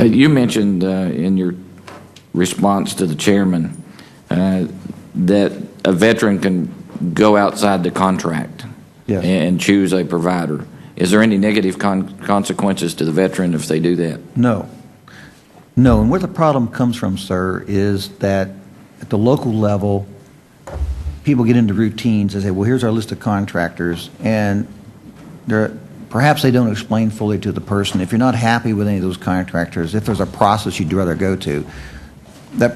You mentioned in your response to the chairman that a veteran can go outside the contract. Yes. And choose a provider. Is there any negative consequences to the veteran if they do that? No. No, and where the problem comes from, sir, is that at the local level, people get into routines. They say, well, here's our list of contractors, and perhaps they don't explain fully to the person. If you're not happy with any of those contractors, if there's a process you'd rather go to,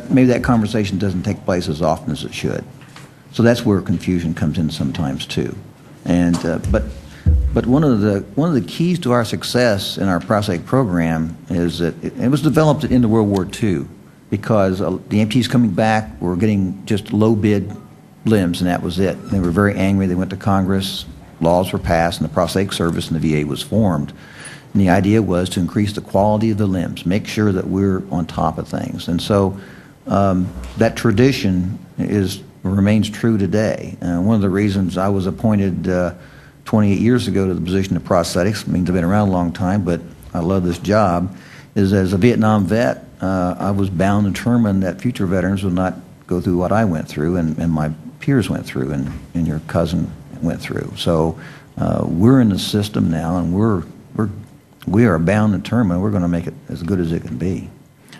maybe that conversation doesn't take place as often as it should. So that's where confusion comes in sometimes too. And but one of the keys to our success in our prosthetic program is that it was developed in the World War II, because the amputees coming back were getting just low bid limbs, and that was it. They were very angry. They went to Congress. Laws were passed, and the prosthetic service in the VA was formed. And the idea was to increase the quality of the limbs, make sure that we're on top of things. And so that tradition remains true today. One of the reasons I was appointed 28 years ago to the position of prosthetics, means I've been around a long time, but I love this job, is as a Vietnam vet, I was bound and determined that future veterans would not go through what I went through and my peers went through and your cousin went through. So we're in the system now, and we are bound and determined we're going to make it as good as it can be.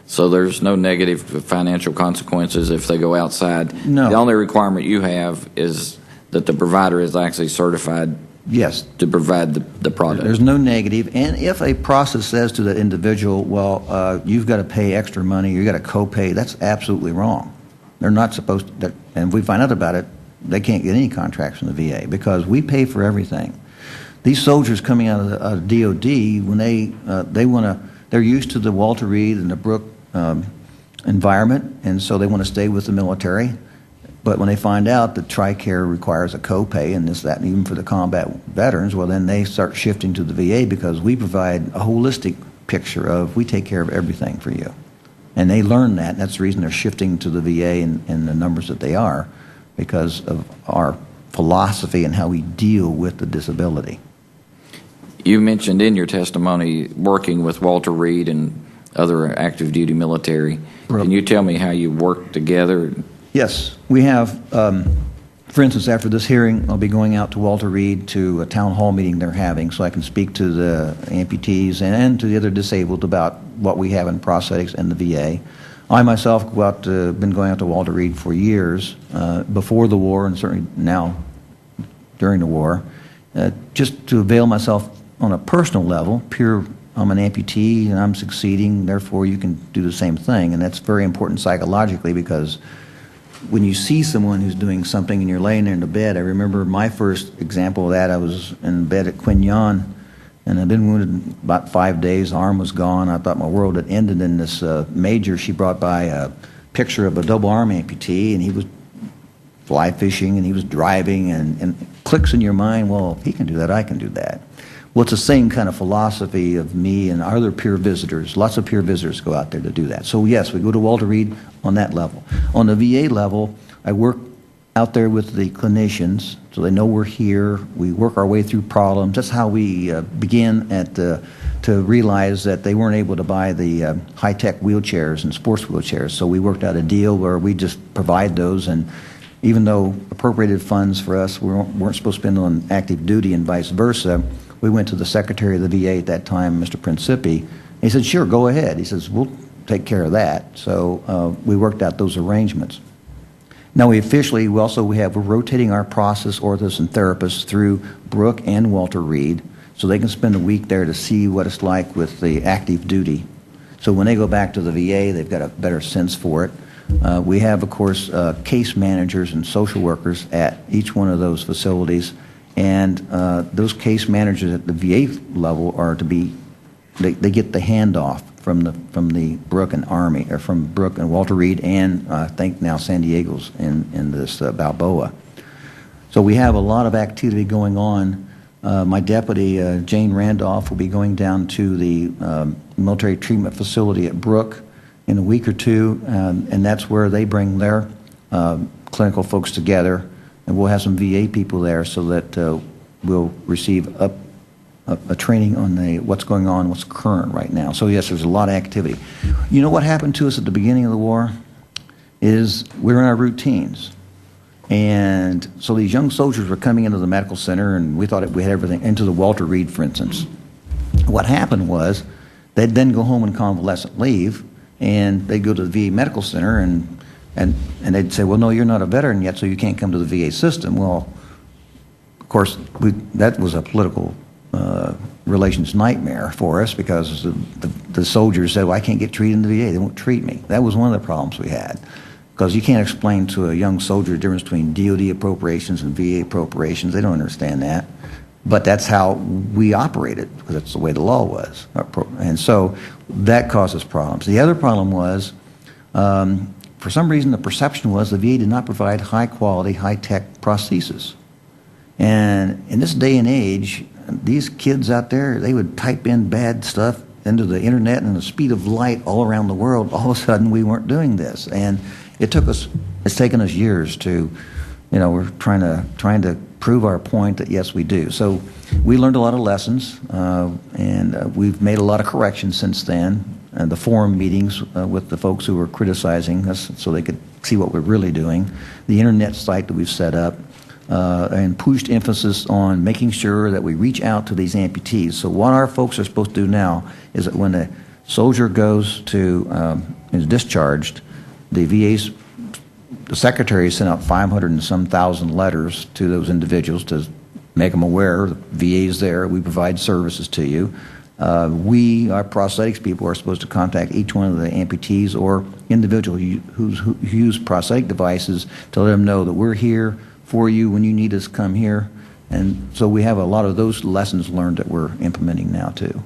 So there's no negative financial consequences if they go outside? No. The only requirement you have is that the provider is actually certified. Yes. To provide the product. There's no negative. And if a process says to the individual, well, you've got to pay extra money, you've got to co-pay, that's absolutely wrong. They're not supposed to, and if we find out about it, they can't get any contracts from the VA because we pay for everything. These soldiers coming out of DOD, when they're used to the Walter Reed and the Brooke environment, and so they want to stay with the military. But when they find out that TRICARE requires a copay and this, that, and even for the combat veterans, well, then they start shifting to the VA because we provide a holistic picture of we take care of everything for you. And they learn that, and that's the reason they're shifting to the VA in the numbers that they are, because of our philosophy and how we deal with the disability. You mentioned in your testimony working with Walter Reed and other active duty military. Can you tell me how you work together? Yes, we have, for instance, after this hearing, I'll be going out to Walter Reed to a town hall meeting they're having so I can speak to the amputees and to the other disabled about what we have in prosthetics and the VA. I myself been going out to Walter Reed for years, before the war and certainly now during the war, just to avail myself on a personal level, I'm an amputee and I'm succeeding, therefore you can do the same thing. And that's very important psychologically because when you see someone who's doing something and you're laying there in the bed, I remember my first example of that, I was in bed at Quin Yon and I'd been wounded about 5 days, the arm was gone, I thought my world had ended, and this major, she brought by a picture of a double arm amputee and he was fly fishing and he was driving and clicks in your mind, well, if he can do that, I can do that. Well, it's the same kind of philosophy of me and our other peer visitors. Lots of peer visitors go out there to do that. So yes, we go to Walter Reed on that level. On the VA level, I work out there with the clinicians so they know we're here. We work our way through problems. That's how we began to realize that they weren't able to buy the high-tech wheelchairs and sports wheelchairs. So we worked out a deal where we just provide those, and even though appropriated funds for us weren't supposed to spend on active duty and vice versa, we went to the Secretary of the VA at that time, Mr. Principi. He said, sure, go ahead. He says, we'll take care of that. So we worked out those arrangements. Now we're rotating our process orthotists and therapists through Brooke and Walter Reed so they can spend a week there to see what it's like with the active duty. So when they go back to the VA, they've got a better sense for it. We have, of course, case managers and social workers at each one of those facilities. And those case managers at the VA level are they get the handoff from the Brooke and Army, or from Brooke and Walter Reed, and I think now San Diego's in this Balboa. So we have a lot of activity going on. My deputy, Jane Randolph, will be going down to the military treatment facility at Brooke in a week or two, and that's where they bring their clinical folks together. And we'll have some VA people there so that we'll receive a training on what's going on, what's current right now. So yes, there's a lot of activity. You know what happened to us at the beginning of the war? Is we were in our routines. And so these young soldiers were coming into the medical center, and we thought we had everything, into the Walter Reed, for instance. What happened was they'd then go home on convalescent leave, and they'd go to the VA medical center, and they'd say, well, no, you're not a veteran yet, so you can't come to the VA system. Well, of course, that was a political relations nightmare for us, because the soldiers said, well, I can't get treated in the VA. They won't treat me. That was one of the problems we had, because you can't explain to a young soldier the difference between DOD appropriations and VA appropriations. They don't understand that. But that's how we operated, because that's the way the law was. And so that causes problems. The other problem was, for some reason, the perception was the VA did not provide high-quality, high-tech prostheses. And in this day and age, these kids out there, they would type in bad stuff into the internet, and the speed of light all around the world. All of a sudden, we weren't doing this. And it's taken us years to, we're trying to prove our point that yes, we do. So we learned a lot of lessons, and we've made a lot of corrections since then. And the forum meetings with the folks who were criticizing us, so they could see what we're really doing. The internet site that we've set up, and pushed emphasis on making sure that we reach out to these amputees. So what our folks are supposed to do now is that when a soldier goes to is discharged, the secretary sent out 500 and some thousand letters to those individuals to make them aware the VA's there. We provide services to you. Our prosthetics people, are supposed to contact each one of the amputees or individuals who use prosthetic devices to let them know that we're here for you. When you need us, come here. And so we have a lot of those lessons learned that we're implementing now too.